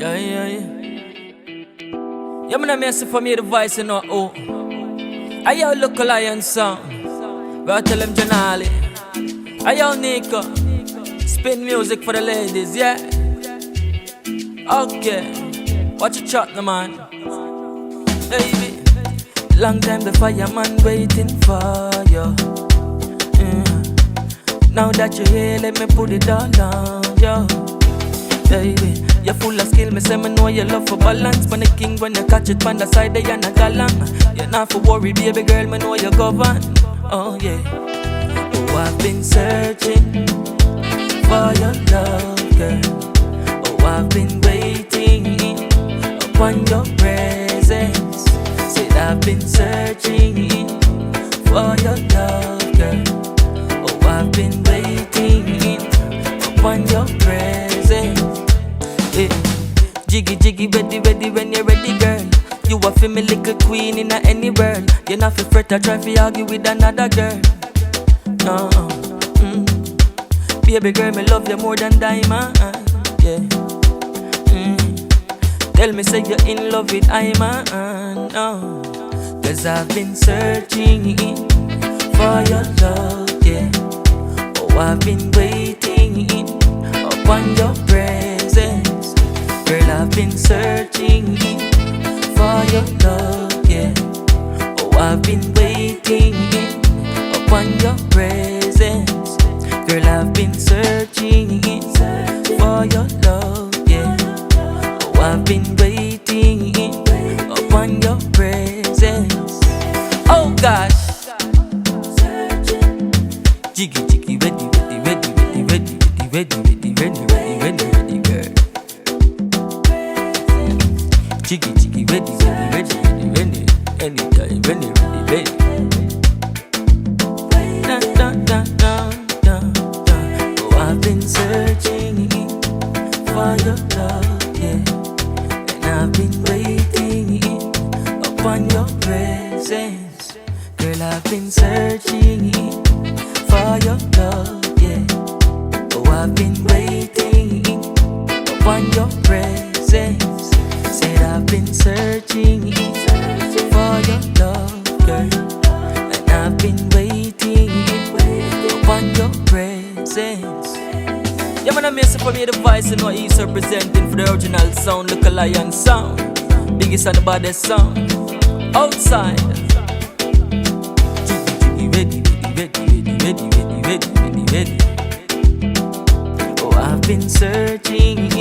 Yeah, yeah, yeah. Yeah, man, I'm here for me the voice, you know. Oh, I yo look a lion sound. But I tell them Janali. I yo Nico. Spin music for the ladies, yeah. Okay. Watch your chat, no man. Baby. Long time the fireman waiting for you. Now that you're here, let me put it all down, yo. Baby, you're full of skill, me say me know you love for balance. When the king, when you catch it, on the side, you're not galang. You're not for worry, baby girl, me know you govern. Oh yeah. Oh, I've been searching for your love, girl. Oh, I've been waiting upon your presence. Said I've been searching for your love, girl. Oh, I've been waiting upon your presence. Yeah. Jiggy, jiggy, ready, ready when you're ready, girl. You a feel me little queen in any world. You're not for fret or try to argue with another girl. No, baby girl, me love you more than diamond. Yeah. Tell me say you're in love with Iman. No, cause I've been searching for your love, yeah. Oh, I've been waiting upon your presence. Girl, I've been searching for your love, yeah. Oh, I've been waiting upon your presence. Girl, I've been searching for your love, yeah. Oh, I've been waiting upon your presence. Oh gosh. Jiggy, jiggy, ready, ready, ready, ready, ready, ready, ready, ready, ready, ready, ready, girl. Jiggy, jiggy, ready, ready, ready, ready, anytime, ready, ready, ready. Da, da, da, da, da, da. Oh, I've been searching for your love, yeah. And I've been waiting upon your presence. Girl, I've been searching for your love, yeah. Oh, I've been waiting upon your presence. Said I've been searching for your love, girl. And I've been waiting upon your presence. Yeah, man, I'm here for me the voice, you know, Eesah representing for the original sound, look a lion sound. Biggest and the baddest sound outside. Ready, ready, ready, ready, ready, ready, ready, ready. Oh, I've been searching